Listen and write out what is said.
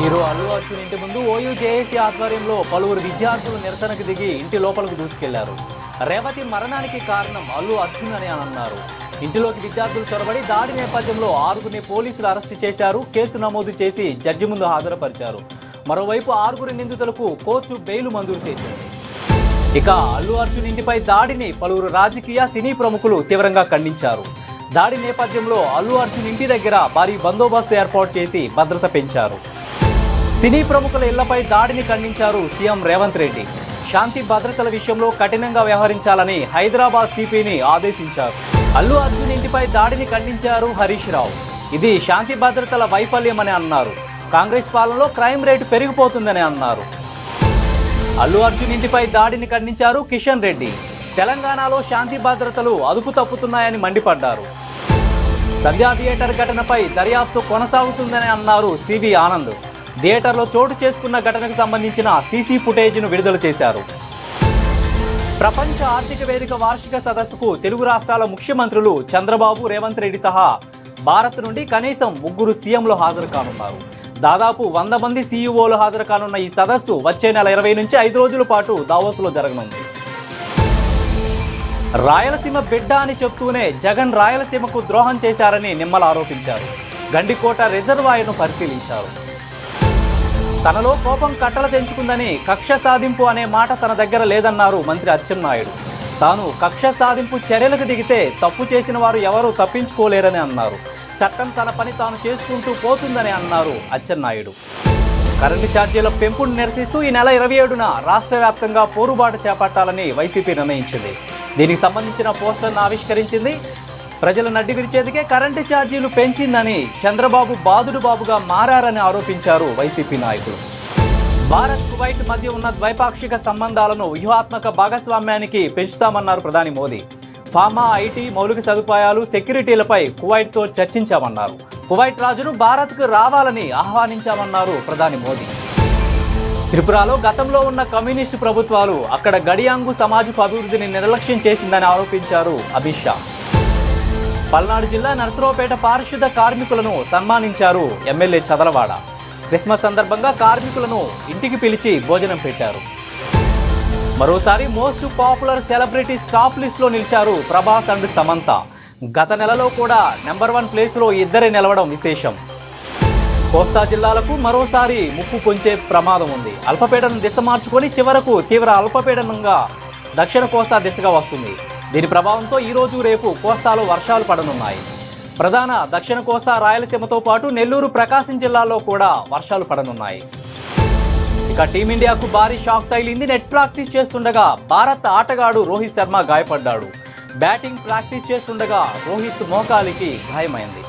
Hero Allu Arjun ఇంటి ముందు OU JAC ఆధ్వర్యంలో పలువురు విద్యార్థులు నిరసనకు దిగి ఇంటి లోపలికి దూసుకెళ్లారు. రేవతి మరణానికి కారణం అల్లు అర్జున్ అని అన్నారు. ఇంటిలోకి విద్యార్థులు చొరబడి దాడి నేపథ్యంలో 6గురిని పోలీసులు అరెస్టు చేశారు. కేసు నమోదు చేసి జడ్జి ముందు హాజరుపరిచారు. మరోవైపు 6గురి నిందితులకు కోర్టు బెయిల్ మంజూరు చేసింది. ఇక అల్లు అర్జున్ ఇంటిపై దాడిని పలువురు రాజకీయ సినీ ప్రముఖులు తీవ్రంగా ఖండించారు. దాడి నేపథ్యంలో అల్లు అర్జున్ ఇంటి దగ్గర భారీ బందోబస్తు ఏర్పాటు చేసి భద్రత పెంచారు. సినీ ప్రముఖుల ఇళ్లపై దాడిని ఖండించారు సీఎం రేవంత్ రెడ్డి. శాంతి భద్రతల విషయంలో కఠినంగా వ్యవహరించాలని హైదరాబాద్ సిపిని ఆదేశించారు. అల్లు అర్జున్ ఇంటిపై దాడిని ఖండించారు హరీష్ రావు. ఇది శాంతి భద్రతల వైఫల్యమని అన్నారు. కాంగ్రెస్ పాలనలో క్రైమ్ రేటు పెరిగిపోతుందని అన్నారు. అల్లు అర్జున్ ఇంటిపై దాడిని ఖండించారు కిషన్ రెడ్డి. తెలంగాణలో శాంతి భద్రతలు అదుపు తప్పుతున్నాయని మండిపడ్డారు. సంధ్యా థియేటర్ ఘటనపై దర్యాప్తు కొనసాగుతుందని అన్నారు సివి ఆనంద్. థియేటర్లో చోటు చేసుకున్న ఘటనకు సంబంధించిన సీసీ ఫుటేజ్ను విడుదల చేశారు. ప్రపంచ ఆర్థిక వేదిక వార్షిక సదస్సుకు తెలుగు రాష్ట్రాల ముఖ్యమంత్రులు చంద్రబాబు, రేవంత్ రెడ్డి సహా భారత్ నుండి కనీసం 3 సీఎంలు హాజరు కానున్నారు. దాదాపు 100 మంది సీఈఓలు హాజరు కానున్న ఈ సదస్సు వచ్చే నెల 20 నుంచి 5 రోజుల పాటు దావోస్లో జరగనుంది. రాయలసీమ బిడ్డ అని చెప్తూనే జగన్ రాయలసీమకు ద్రోహం చేశారని నిమ్మల ఆరోపించారు. గండికోట రిజర్వాయర్ను పరిశీలించారు. తనలో కోపం కట్టలు తెంచుకుందని కక్ష సాధింపు అనే మాట తన దగ్గర లేదన్నారు మంత్రి అచ్చెన్నాయుడు. తాను కక్ష సాధింపు చర్యలకు దిగితే తప్పు చేసిన వారు ఎవరూ తప్పించుకోలేరని అన్నారు. చట్టం తన పని తాను చేసుకుంటూ పోతుందని అన్నారు అచ్చెన్నాయుడు. కరెంటు ఛార్జీల పెంపును నిరసిస్తూ ఈ నెల 27న రాష్ట్ర వ్యాప్తంగా పోరుబాటు చేపట్టాలని వైసీపీ నిర్ణయించింది. దీనికి సంబంధించిన పోస్టర్ను ఆవిష్కరించింది. ప్రజల నడ్డి విరిచేందుకే కరెంటు ఛార్జీలు పెంచిందని చంద్రబాబు బాదుడు బాబుగా మారారని ఆరోపించారు వైసీపీ నాయకులు. భారత్, కువైట్ మధ్య ఉన్న ద్వైపాక్షిక సంబంధాలను వ్యూహాత్మక భాగస్వామ్యానికి పెంచుతామన్నారు ప్రధాని మోదీ. ఫార్మా, ఐటీ, మౌలిక సదుపాయాలు, సెక్యూరిటీలపై కువైట్తో చర్చించామన్నారు. కువైట్ రాజును భారత్కు రావాలని ఆహ్వానించామన్నారు ప్రధాని మోదీ. త్రిపురలో గతంలో ఉన్న కమ్యూనిస్టు ప్రభుత్వాలు అక్కడ గడియాంగు సమాజపు అభివృద్ధిని నిర్లక్ష్యం చేసిందని ఆరోపించారు అమిత్ షా. పల్నాడు జిల్లా నరసరావుపేట పారిశుద్ధ కార్మికులను సన్మానించారు ఎమ్మెల్యే చదలవాడ. క్రిస్మస్ సందర్భంగా కార్మికులను ఇంటికి పిలిచి భోజనం పెట్టారు. మరోసారి మోస్ట్ పాపులర్ సెలబ్రిటీస్ టాప్ లిస్టులో నిలిచారు ప్రభాస్ అండ్ సమంత. గత నెలలో కూడా నెంబర్ 1 ప్లేస్లో ఇద్దరే నిలవడం విశేషం. కోస్తా జిల్లాలకు మరోసారి ముప్పు పొంచే ప్రమాదం ఉంది. అల్పపీడనం దిశ మార్చుకొని చివరకు తీవ్ర అల్పపీడనంగా దక్షిణ కోస్తా దిశగా వస్తుంది. దీని ప్రభావంతో ఈరోజు, రేపు కోస్తాలో వర్షాలు పడనున్నాయి. ప్రధాన దక్షిణ కోస్తా, రాయలసీమతో పాటు నెల్లూరు, ప్రకాశం జిల్లాల్లో కూడా వర్షాలు పడనున్నాయి. ఇక టీమిండియాకు భారీ షాక్ తగిలింది. నెట్ ప్రాక్టీస్ చేస్తుండగా భారత్ ఆటగాడు రోహిత్ శర్మ గాయపడ్డాడు. బ్యాటింగ్ ప్రాక్టీస్ చేస్తుండగా రోహిత్ మోకాలికి గాయమైంది.